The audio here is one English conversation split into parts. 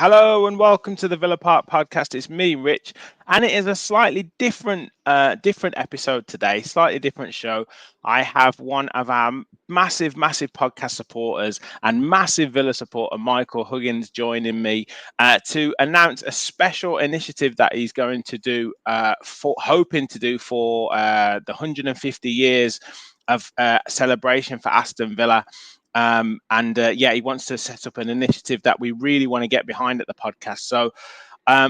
Hello and welcome to the Villa Park podcast. It's me, Rich, and it is a slightly different episode today, slightly different show. I have one of our massive podcast supporters and massive Villa supporter, Michael Huggins, joining me to announce a special initiative that he's going to do, hoping to do for the 150 years of celebration for Aston Villa. He wants to set up an initiative that we really want to get behind at the podcast. So,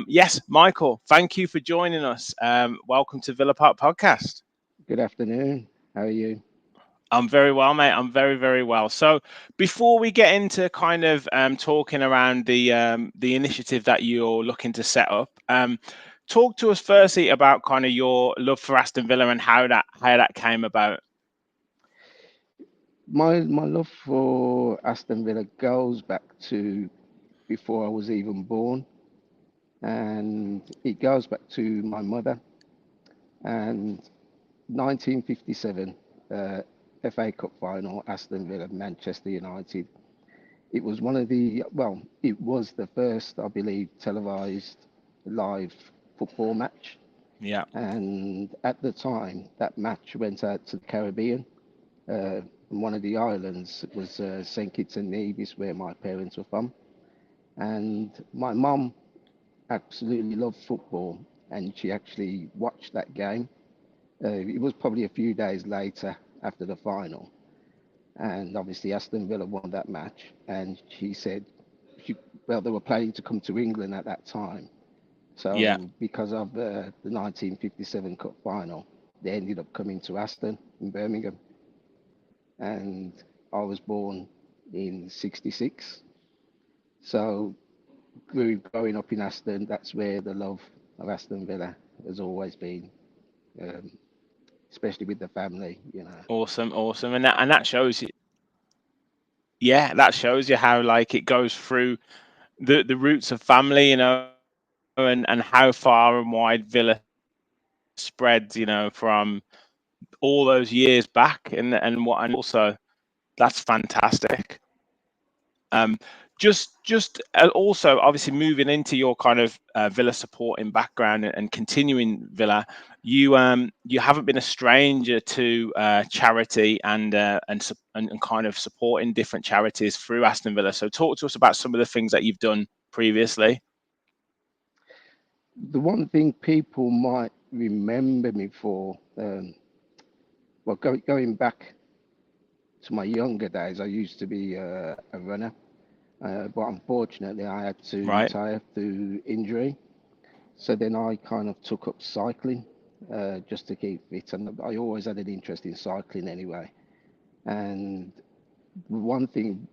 yes, Michael, thank you for joining us. Welcome to Villa Park Podcast. Good afternoon. How are you? I'm very well, mate. I'm very well. So, before we get into kind of talking around the initiative that you're looking to set up, talk to us firstly about kind of your love for Aston Villa and how that came about. My love for Aston Villa goes back to before I was even born, and it goes back to my mother. And 1957 FA Cup final, Aston Villa, Manchester United. It was it was the first, I believe, televised live football match. Yeah. And at the time, that match went out to the Caribbean. One of the islands was St. Kitts and Nevis, where my parents were from. And my mum absolutely loved football, and she actually watched that game. It was probably a few days later after the final, and obviously Aston Villa won that match. And she said, they were planning to come to England at that time. Yeah. So because of the 1957 Cup final, they ended up coming to Aston in Birmingham. And I was born in '66. So growing up in Aston, that's where the love of Aston Villa has always been, um, especially with the family, you know. Awesome, and that shows you. Yeah, that shows you how like it goes through the roots of family, and how far and wide Villa spreads, from all those years back, and also that's fantastic. Um, just also obviously moving into your kind of Villa supporting background and continuing Villa, you haven't been a stranger to charity and kind of supporting different charities through Aston Villa. So talk to us about some of the things that you've done previously. The one thing people might remember me for, going back to my younger days, I used to be a runner, but unfortunately, I had to Right. retire through injury. So then I kind of took up cycling just to keep fit, and I always had an interest in cycling anyway. And one thing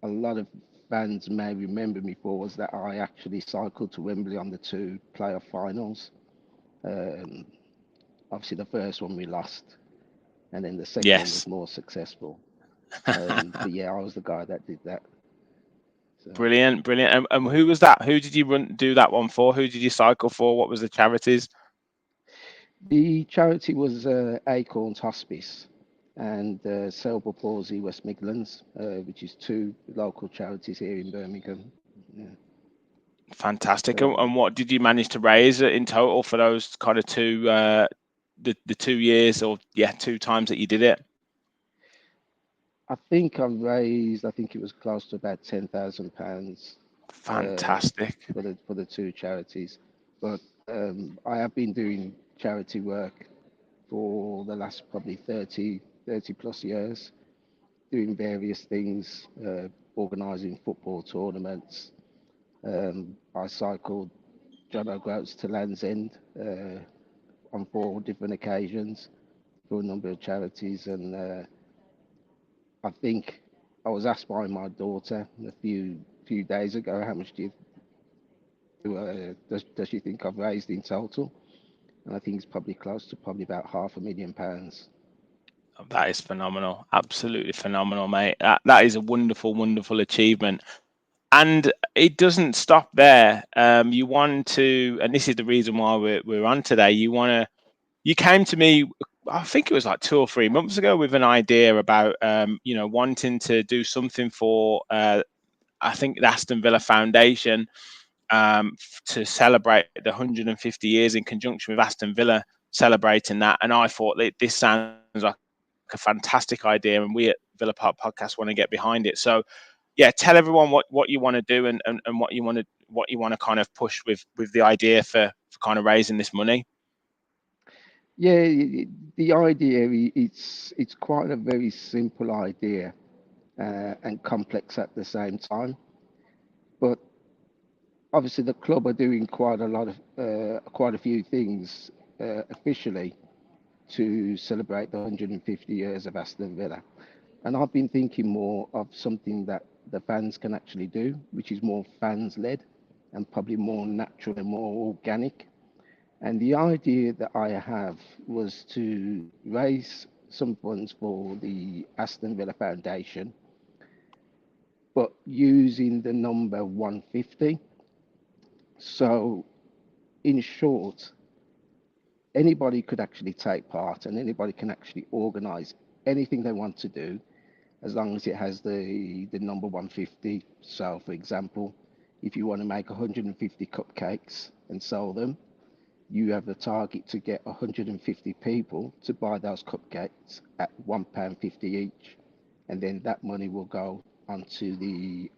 a lot of fans may remember me for was that I actually cycled to Wembley on the two playoff finals. Um, Obviously, the first one we lost, and then the second one was Yes. more successful. But yeah, I was the guy that did that. So Brilliant. And who was that? Who did you do that one for? Who did you cycle for? What was the charities? the charity was Acorns Hospice and Cerebral Palsy West Midlands, which is two local charities here in Birmingham. Yeah. Fantastic. So And what did you manage to raise in total for those kind of two, the 2 years, or two times that you did it? I think I raised, I think it was close to about £10,000 Fantastic. for the two charities. But I have been doing charity work for the last probably 30 plus years, doing various things, organising football tournaments. I cycled John O'Groats to Land's End on four different occasions for a number of charities, and I think I was asked by my daughter a few days ago, how much does she think I've raised in total? And I think it's probably close to probably about £500,000. That is phenomenal. Absolutely phenomenal, mate. That is a wonderful achievement. And it doesn't stop there. You want to, and this is the reason why we're on today. You came to me, I think it was like 2 or 3 months ago, with an idea about wanting to do something for I think the Aston Villa Foundation, to celebrate the 150 years in conjunction with Aston Villa celebrating that. And I thought that this sounds like a fantastic idea, and we at Villa Park Podcast want to get behind it. So yeah, tell everyone what you want to do, and what you want to kind of push with the idea for kind of raising this money. Yeah, the idea it's quite a very simple idea and complex at the same time. But obviously, the club are doing quite a few things officially to celebrate the 150 years of Aston Villa. And I've been thinking more of something that the fans can actually do, which is more fans led and probably more natural and more organic. And the idea that I have was to raise some funds for the Aston Villa Foundation, but using the number 150. So, in short, anybody could actually take part and anybody can actually organize anything they want to do as long as it has the number 150. So, for example, if you want to make 150 cupcakes and sell them, you have the target to get 150 people to buy those cupcakes at £1.50 each, and then that money will go onto the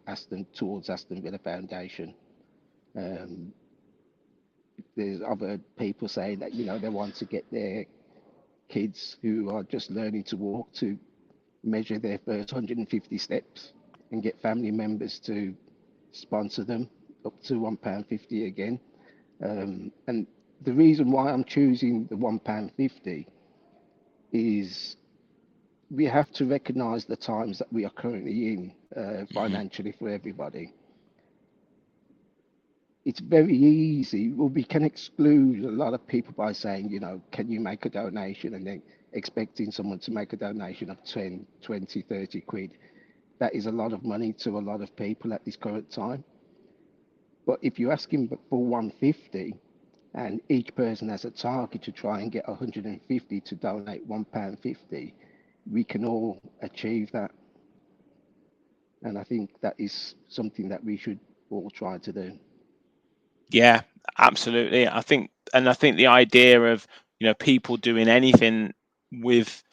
towards Aston Villa Foundation. Um, there's other people saying that they want to get their kids who are just learning to walk to measure their first 150 steps and get family members to sponsor them up to £1.50 again. And the reason why I'm choosing the £1.50 is we have to recognise the times that we are currently in Hmm. financially for everybody. It's very easy. Well, we can exclude a lot of people by saying, can you make a donation and then expecting someone to make a donation of 10, 20, 30 quid. That is a lot of money to a lot of people at this current time. But if you're asking for 150 and each person has a target to try and get 150 to donate £1.50, we can all achieve that. And I think that is something that we should all try to do. Yeah, absolutely. I think the idea of people doing anything with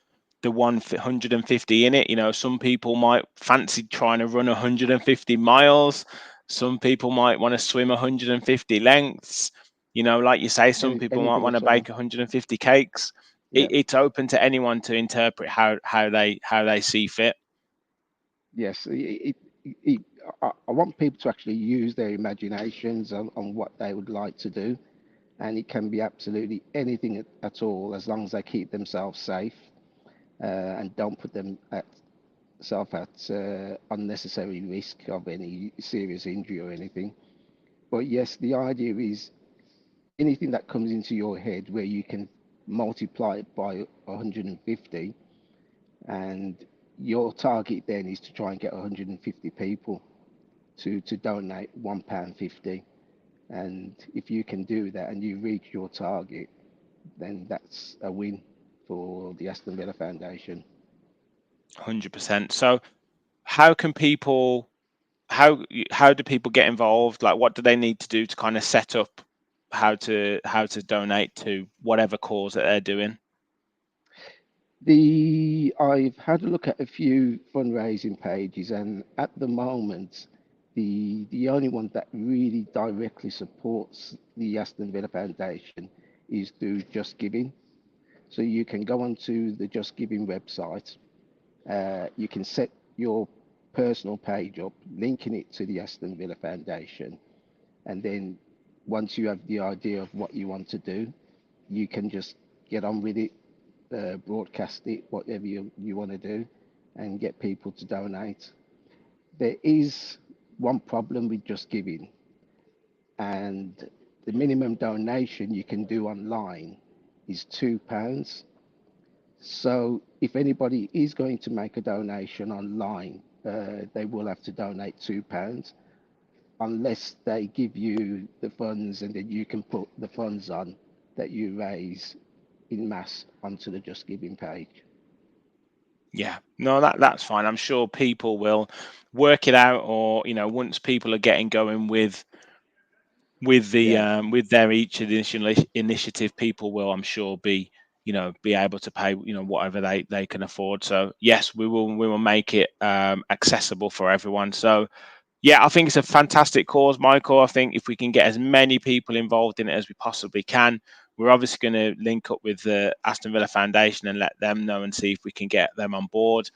the 150 in it. Some people might fancy trying to run 150 miles. Some people might want to swim 150 lengths. Like you say, some people might Anything want to at all. bake 150 cakes. Yeah. It's open to anyone to interpret how they see fit. Yes. I want people to actually use their imaginations on what they would like to do. And it can be absolutely anything at all as long as they keep themselves safe and don't put themselves at unnecessary risk of any serious injury or anything. But yes, the idea is anything that comes into your head where you can multiply it by 150, and your target then is to try and get 150 people to donate £1.50. And if you can do that and you reach your target, then that's a win for the Aston Villa Foundation. 100%. So how can people how do people get involved? Like, what do they need to do to kind of set up how to donate to whatever cause that they're doing? I've had a look at a few fundraising pages, and at the moment, the only one that really directly supports the Aston Villa Foundation is through Just Giving. So you can go onto the Just Giving website. You can set your personal page up, linking it to the Aston Villa Foundation, and then once you have the idea of what you want to do, you can just get on with it, broadcast it, whatever you want to do, and get people to donate. There is one problem with Just Giving, and the minimum donation you can do online is £2. So if anybody is going to make a donation online, they will have to donate £2 unless they give you the funds and then you can put the funds on that you raise in mass onto the Just Giving page. Yeah, no, that's fine. I'm sure people will work it out, or once people are getting going Yeah. with their each initiative, people will, I'm sure, be able to pay whatever they can afford. So yes, we will make it accessible for everyone. So yeah, I think it's a fantastic cause, Michael. I think if we can get as many people involved in it as we possibly can, we're obviously going to link up with the Aston Villa Foundation and let them know and see if we can get them on board.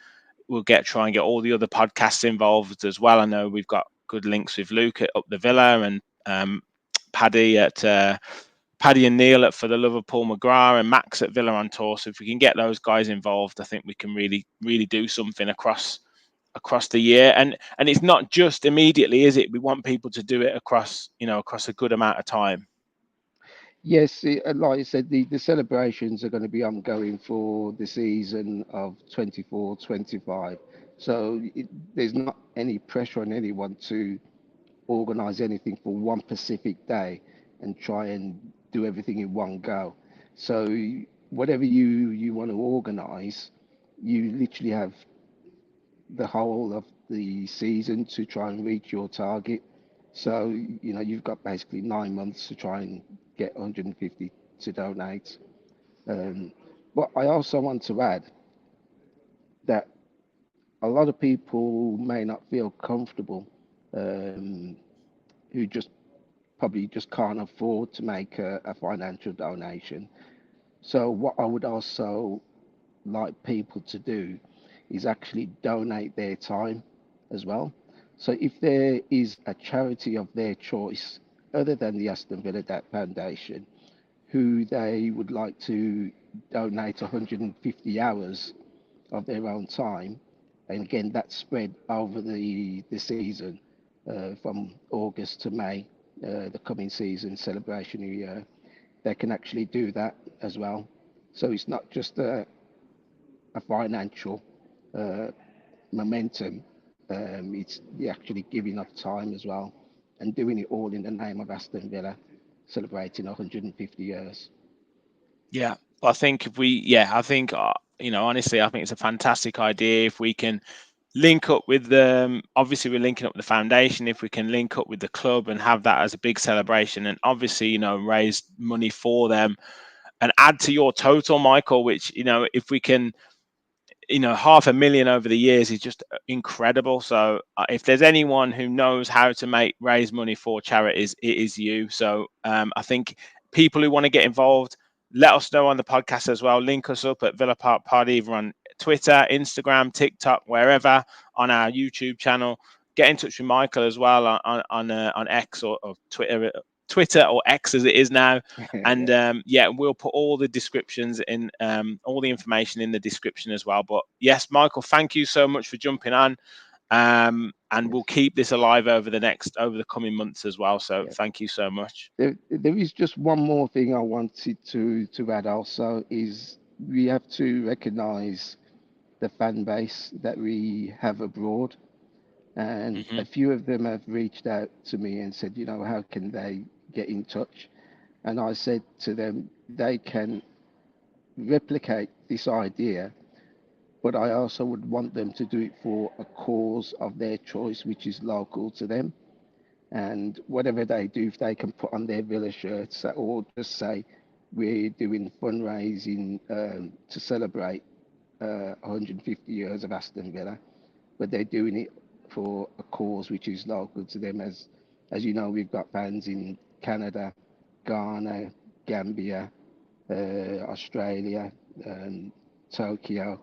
We'll try and get all the other podcasts involved as well. I know we've got good links with Luke at Up the Villa, and Paddy at Paddy and Neil at For the Love of Paul McGrath, and Max at Villa on Tour. So if we can get those guys involved, I think we can really do something across the year. And it's not just immediately, is it? We want people to do it across a good amount of time. Yes, like I said, the celebrations are going to be ongoing for the season of 24-25. So there's not any pressure on anyone to organize anything for one specific day and try and do everything in one go. So whatever you want to organize, you literally have the whole of the season to try and reach your target. So, you've got basically 9 months to try and get 150 to donate. Um, but I also want to add that a lot of people may not feel comfortable, um, who just probably just can't afford to make a financial donation. So, what I would also like people to do is actually donate their time as well. So if there is a charity of their choice other than the Aston Villa Foundation who they would like to donate 150 hours of their own time, and again that's spread over the season, from August to May, the coming season celebration year, they can actually do that as well. So it's not just a financial uh, momentum. It's actually giving up time as well and doing it all in the name of Aston Villa, celebrating 150 years. Yeah, I think if we, yeah, I think honestly, I think it's a fantastic idea if we can link up with them. Obviously, we're linking up with the foundation. If we can link up with the club and have that as a big celebration, and obviously, raise money for them and add to your total, Michael. Which if we can, 500,000 over the years is just incredible. So if there's anyone who knows how to raise money for charities, it is you. So I think people who want to get involved, let us know on the podcast as well. Link us up at Villa Park Pod, either on Twitter, Instagram, TikTok, wherever, on our YouTube channel. Get in touch with Michael as well on X, or Twitter or X as it is now. And Yeah. yeah, we'll put all the descriptions in, all the information in the description as well. But yes, Michael, thank you so much for jumping on. And we'll Yes. keep this alive over the coming months as well. So Yeah. thank you so much. There is just one more thing I wanted to add also is we have to recognize the fan base that we have abroad. And Hmm. a few of them have reached out to me and said, how can they get in touch? And I said to them, they can replicate this idea, but I also would want them to do it for a cause of their choice, which is local to them. And whatever they do, if they can put on their Villa shirts or just say, we're doing fundraising to celebrate 150 years of Aston Villa, but they're doing it for a cause which is local to them. As you know, we've got fans in Canada, Ghana, Gambia, Australia, um, Tokyo.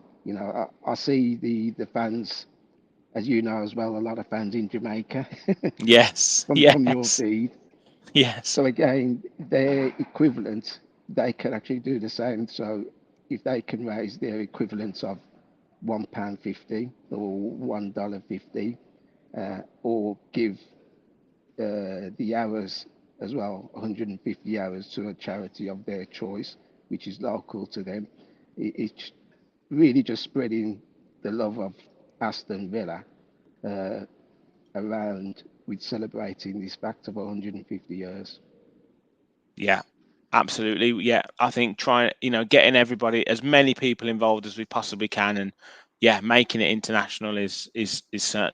I see the fans, as you know as well, a lot of fans in Jamaica Yes, from your yes, feed. yes. So again, their equivalent, they can actually do the same. So if they can raise their equivalent of £1.50 or $1.50, or give the hours as well, 150 hours to a charity of their choice, which is local to them. It's really just spreading the love of Aston Villa uh, around with celebrating this fact of 150 years. Yeah, absolutely. Yeah, I think getting everybody, as many people involved as we possibly can, and yeah, making it international is certainly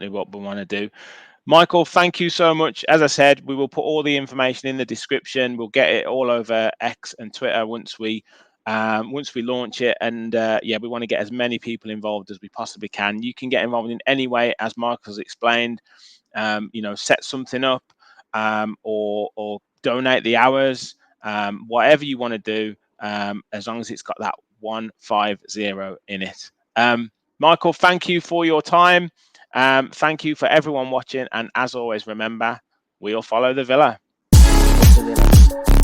what we want to do. Michael, thank you so much. As I said, we will put all the information in the description. We'll get it all over X and Twitter once we launch it. And yeah, we want to get as many people involved as we possibly can. You can get involved in any way, as Michael's explained. Set something up, or donate the hours, whatever you want to do, as long as it's got that 150 in it. Michael, thank you for your time. Thank you for everyone watching, and as always, remember, we'll follow the villa. Up the Villa.